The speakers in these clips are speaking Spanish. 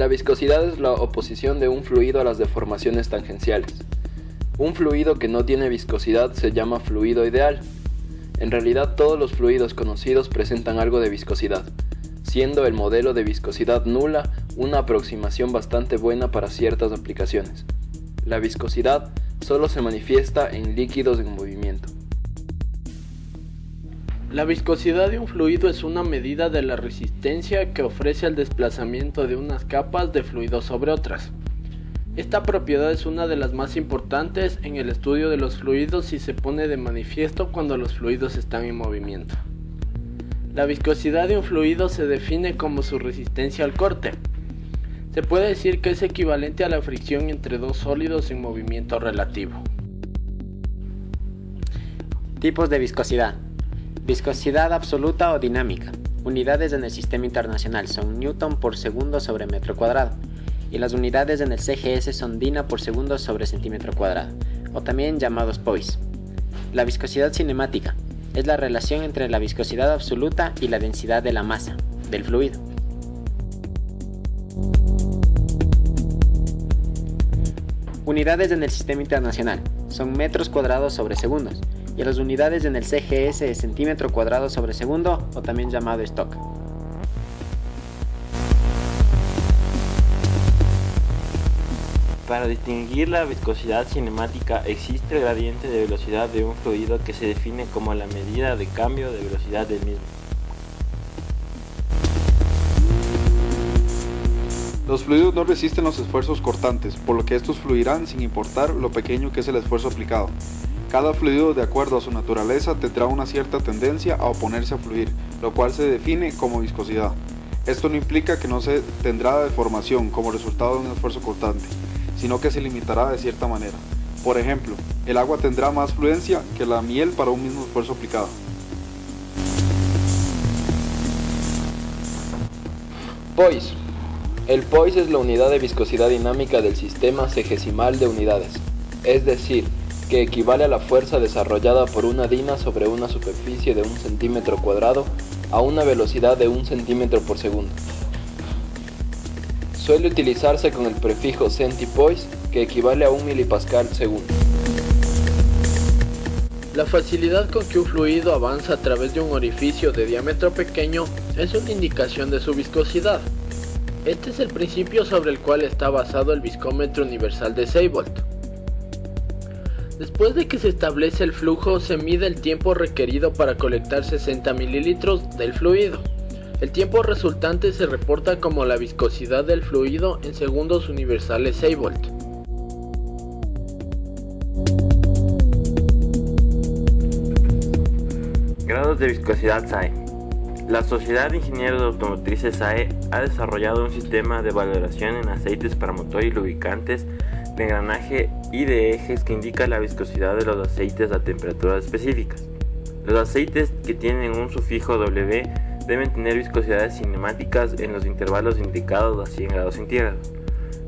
La viscosidad es la oposición de un fluido a las deformaciones tangenciales. Un fluido que no tiene viscosidad se llama fluido ideal. En realidad todos los fluidos conocidos presentan algo de viscosidad, siendo el modelo de viscosidad nula una aproximación bastante buena para ciertas aplicaciones. La viscosidad solo se manifiesta en líquidos en movimiento. La viscosidad de un fluido es una medida de la resistencia que ofrece al desplazamiento de unas capas de fluido sobre otras. Esta propiedad es una de las más importantes en el estudio de los fluidos y se pone de manifiesto cuando los fluidos están en movimiento. La viscosidad de un fluido se define como su resistencia al corte. Se puede decir que es equivalente a la fricción entre dos sólidos en movimiento relativo. Tipos de viscosidad. Viscosidad absoluta o dinámica. Unidades en el sistema internacional son Newton por segundo sobre metro cuadrado y las unidades en el CGS son Dina por segundo sobre centímetro cuadrado, o también llamados Poise. La viscosidad cinemática es la relación entre la viscosidad absoluta y la densidad de la masa, del fluido. Unidades en el sistema internacional son metros cuadrados sobre segundos y las unidades en el CGS es centímetro cuadrado sobre segundo, o también llamado Stock. Para distinguir la viscosidad cinemática existe el gradiente de velocidad de un fluido que se define como la medida de cambio de velocidad del mismo. Los fluidos no resisten los esfuerzos cortantes, por lo que estos fluirán sin importar lo pequeño que es el esfuerzo aplicado. Cada fluido, de acuerdo a su naturaleza, tendrá una cierta tendencia a oponerse a fluir, lo cual se define como viscosidad. Esto no implica que no se tendrá deformación como resultado de un esfuerzo cortante, sino que se limitará de cierta manera. Por ejemplo, el agua tendrá más fluencia que la miel para un mismo esfuerzo aplicado. Poise. El Poise es la unidad de viscosidad dinámica del sistema segesimal de unidades, es decir, que equivale a la fuerza desarrollada por una dina sobre una superficie de 1 centímetro cuadrado a una velocidad de 1 centímetro por segundo. Suele utilizarse con el prefijo centipoise, que equivale a 1 milipascal segundo. La facilidad con que un fluido avanza a través de un orificio de diámetro pequeño es una indicación de su viscosidad. Este es el principio sobre el cual está basado el viscómetro universal de Seibold. Después de que se establece el flujo, se mide el tiempo requerido para colectar 60 mililitros del fluido. El tiempo resultante se reporta como la viscosidad del fluido en segundos universales Seibold. Grados de viscosidad SAE. La Sociedad de Ingenieros Automotrices SAE ha desarrollado un sistema de valoración en aceites para motor y lubricantes de engranaje y de ejes que indica la viscosidad de los aceites a temperaturas específicas. Los aceites que tienen un sufijo W deben tener viscosidades cinemáticas en los intervalos indicados a 100 grados centígrados.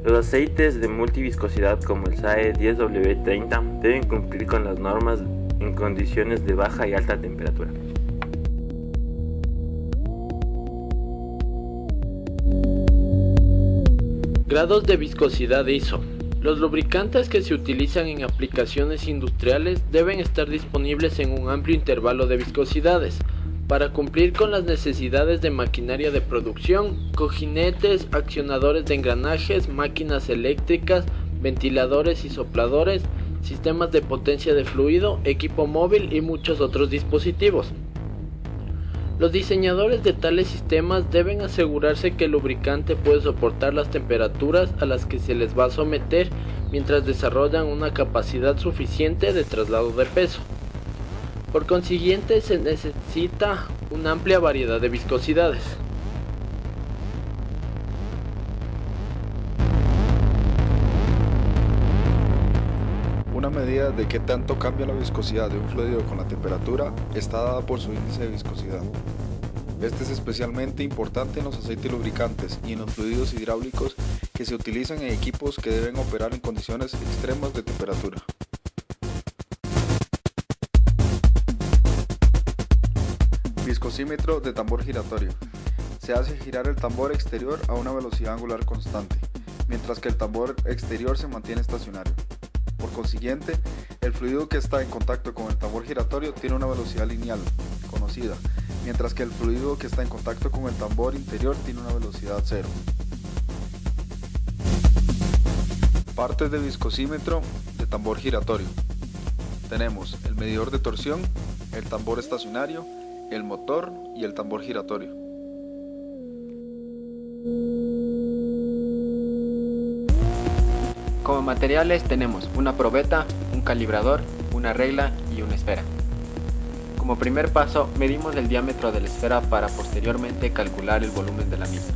Los aceites de multiviscosidad como el SAE 10W30 deben cumplir con las normas en condiciones de baja y alta temperatura. Grados de viscosidad ISO. Los lubricantes que se utilizan en aplicaciones industriales deben estar disponibles en un amplio intervalo de viscosidades para cumplir con las necesidades de maquinaria de producción, cojinetes, accionadores de engranajes, máquinas eléctricas, ventiladores y sopladores, sistemas de potencia de fluido, equipo móvil y muchos otros dispositivos. Los diseñadores de tales sistemas deben asegurarse que el lubricante puede soportar las temperaturas a las que se les va a someter mientras desarrollan una capacidad suficiente de traslado de peso. Por consiguiente, se necesita una amplia variedad de viscosidades. Una medida de qué tanto cambia la viscosidad de un fluido con la temperatura está dada por su índice de viscosidad. Este es especialmente importante en los aceites lubricantes y en los fluidos hidráulicos que se utilizan en equipos que deben operar en condiciones extremas de temperatura. Viscosímetro de tambor giratorio. se hace girar el tambor exterior a una velocidad angular constante, mientras que el tambor exterior se mantiene estacionario. Por consiguiente, el fluido que está en contacto con el tambor giratorio tiene una velocidad lineal, conocida, mientras que el fluido que está en contacto con el tambor interior tiene una velocidad cero. Partes de viscosímetro de tambor giratorio. Tenemos el medidor de torsión, el tambor estacionario, el motor y el tambor giratorio. Como materiales tenemos una probeta, un calibrador, una regla y una esfera. Como primer paso, medimos el diámetro de la esfera para posteriormente calcular el volumen de la misma.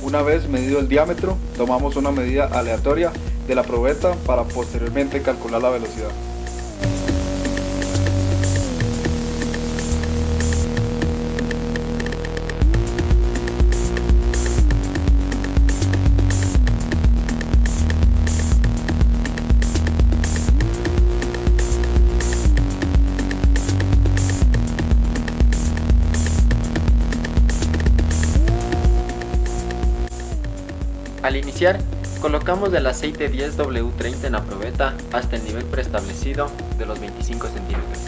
Una vez medido el diámetro, tomamos una medida aleatoria de la probeta para posteriormente calcular la velocidad. Al iniciar, colocamos el aceite 10W30 en la probeta hasta el nivel preestablecido de los 25 centímetros.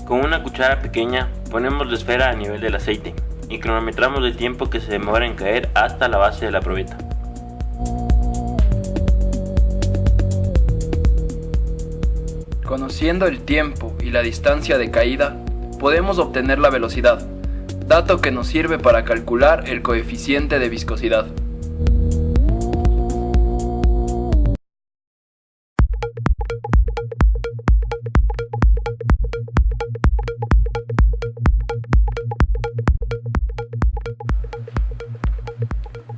Con una cuchara pequeña ponemos la esfera a nivel del aceite y cronometramos el tiempo que se demora en caer hasta la base de la probeta. Conociendo el tiempo y la distancia de caída, podemos obtener la velocidad, dato que nos sirve para calcular el coeficiente de viscosidad.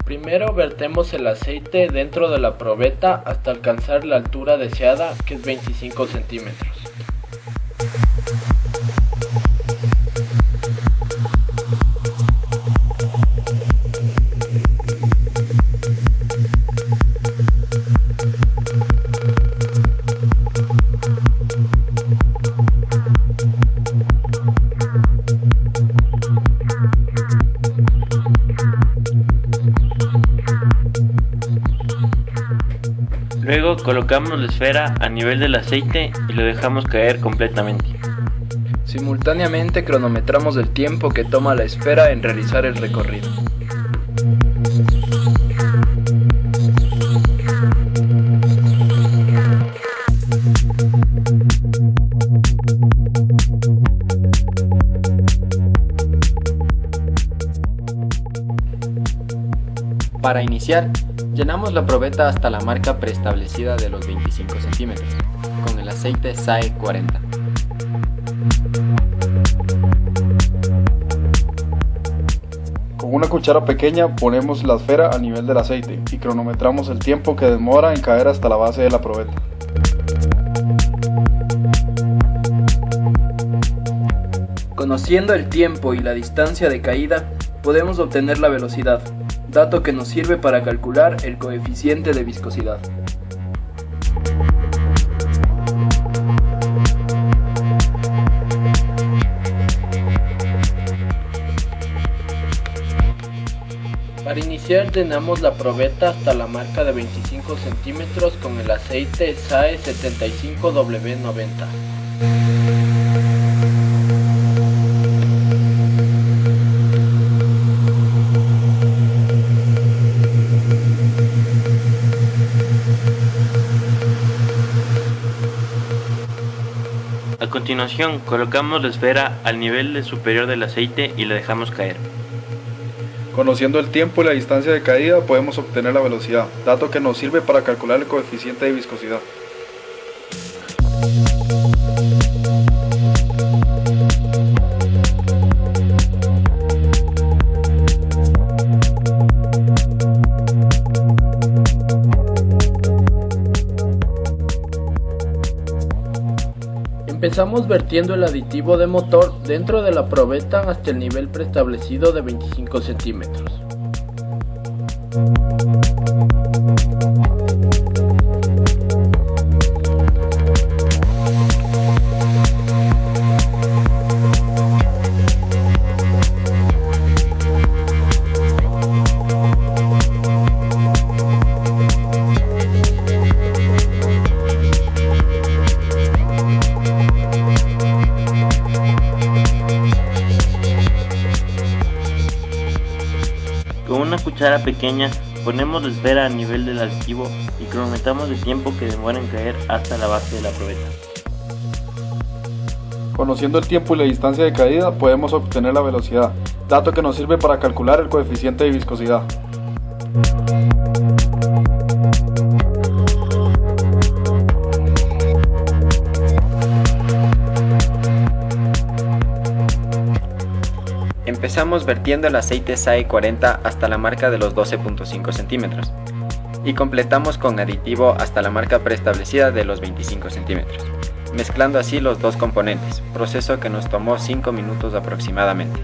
Primero vertemos el aceite dentro de la probeta hasta alcanzar la altura deseada, que es 25 centímetros. Luego colocamos la esfera a nivel del aceite y lo dejamos caer completamente. Simultáneamente cronometramos el tiempo que toma la esfera en realizar el recorrido. Para iniciar, llenamos la probeta hasta la marca preestablecida de los 25 centímetros, con el aceite SAE 40. Con una cuchara pequeña ponemos la esfera a nivel del aceite y cronometramos el tiempo que demora en caer hasta la base de la probeta. Conociendo el tiempo y la distancia de caída, podemos obtener la velocidad, dato que nos sirve para calcular el coeficiente de viscosidad. Para iniciar llenamos la probeta hasta la marca de 25 centímetros con el aceite SAE 75W90. A continuación, colocamos la esfera al nivel superior del aceite y la dejamos caer. Conociendo el tiempo y la distancia de caída podemos obtener la velocidad, dato que nos sirve para calcular el coeficiente de viscosidad. Empezamos vertiendo el aditivo de motor dentro de la probeta hasta el nivel preestablecido de 25 centímetros. Con una cuchara pequeña ponemos la esfera a nivel del aditivo y cronometramos el tiempo que demora en caer hasta la base de la probeta. Conociendo el tiempo y la distancia de caída, podemos obtener la velocidad, dato que nos sirve para calcular el coeficiente de viscosidad. Empezamos vertiendo el aceite SAE 40 hasta la marca de los 12.5 centímetros y completamos con aditivo hasta la marca preestablecida de los 25 centímetros, mezclando así los dos componentes, proceso que nos tomó 5 minutos aproximadamente.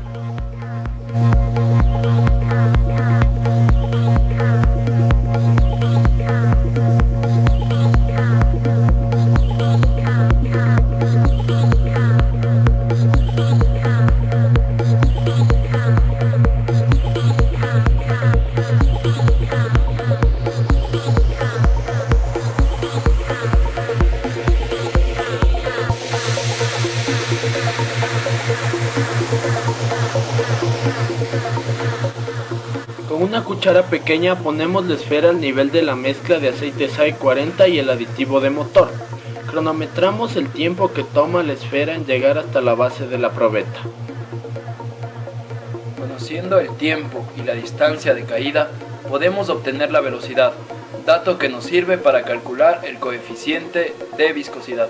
Con una cuchara pequeña ponemos la esfera al nivel de la mezcla de aceite SAE 40 y el aditivo de motor. Cronometramos el tiempo que toma la esfera en llegar hasta la base de la probeta. Conociendo el tiempo y la distancia de caída, podemos obtener la velocidad, dato que nos sirve para calcular el coeficiente de viscosidad.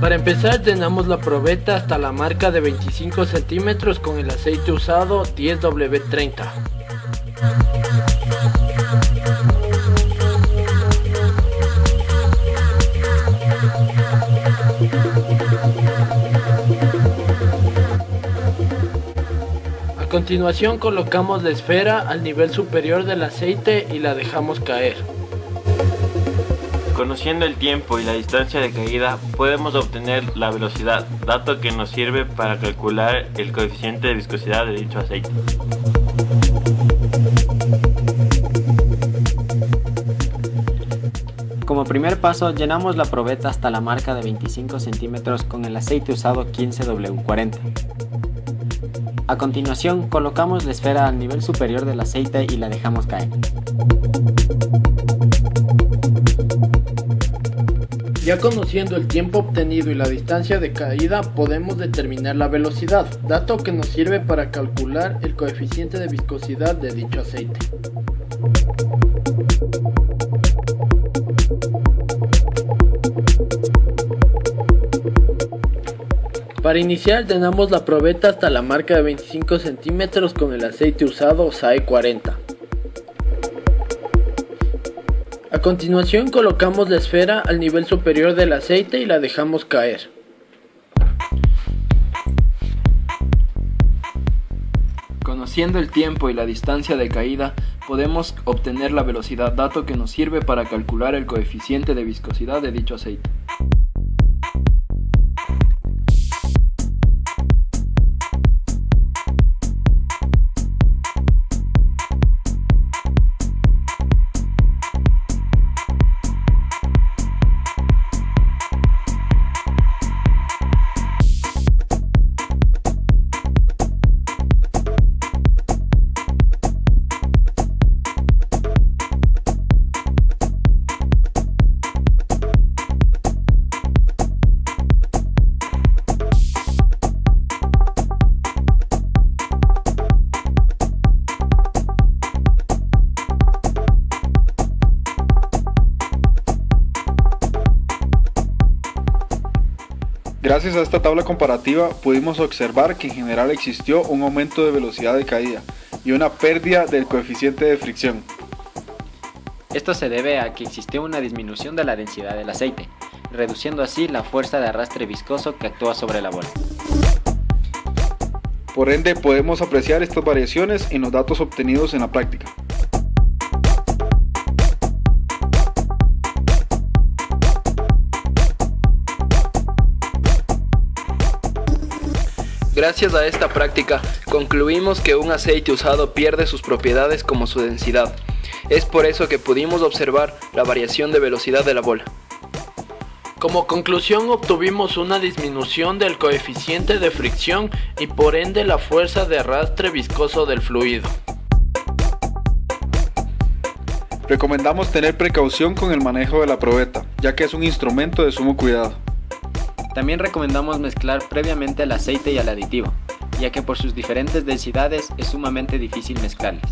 Para empezar, llenamos la probeta hasta la marca de 25 centímetros con el aceite usado 10W30. A continuación colocamos la esfera al nivel superior del aceite y la dejamos caer. Conociendo el tiempo y la distancia de caída, podemos obtener la velocidad, dato que nos sirve para calcular el coeficiente de viscosidad de dicho aceite. Como primer paso, llenamos la probeta hasta la marca de 25 centímetros con el aceite usado 15W40. A continuación, colocamos la esfera al nivel superior del aceite y la dejamos caer. Ya conociendo el tiempo obtenido y la distancia de caída, podemos determinar la velocidad, dato que nos sirve para calcular el coeficiente de viscosidad de dicho aceite. Para iniciar llenamos la probeta hasta la marca de 25 centímetros con el aceite usado SAE 40. A continuación colocamos la esfera al nivel superior del aceite y la dejamos caer. Conociendo el tiempo y la distancia de caída, podemos obtener la velocidad, dato que nos sirve para calcular el coeficiente de viscosidad de dicho aceite. Gracias a esta tabla comparativa pudimos observar que en general existió un aumento de velocidad de caída y una pérdida del coeficiente de fricción. Esto se debe a que existió una disminución de la densidad del aceite, reduciendo así la fuerza de arrastre viscoso que actúa sobre la bola. Por ende, podemos apreciar estas variaciones en los datos obtenidos en la práctica. Gracias a esta práctica, concluimos que un aceite usado pierde sus propiedades como su densidad. Es por eso que pudimos observar la variación de velocidad de la bola. Como conclusión obtuvimos una disminución del coeficiente de fricción y por ende la fuerza de arrastre viscoso del fluido. Recomendamos tener precaución con el manejo de la probeta, ya que es un instrumento de sumo cuidado. También recomendamos mezclar previamente el aceite y el aditivo, ya que por sus diferentes densidades es sumamente difícil mezclarles.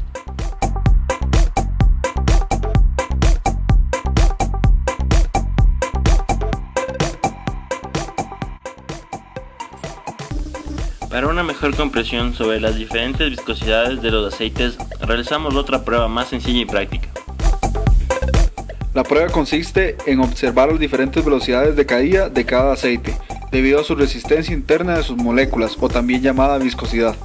Para una mejor comprensión sobre las diferentes viscosidades de los aceites, realizamos otra prueba más sencilla y práctica. La prueba consiste en observar las diferentes velocidades de caída de cada aceite, debido a su resistencia interna de sus moléculas, o también llamada viscosidad.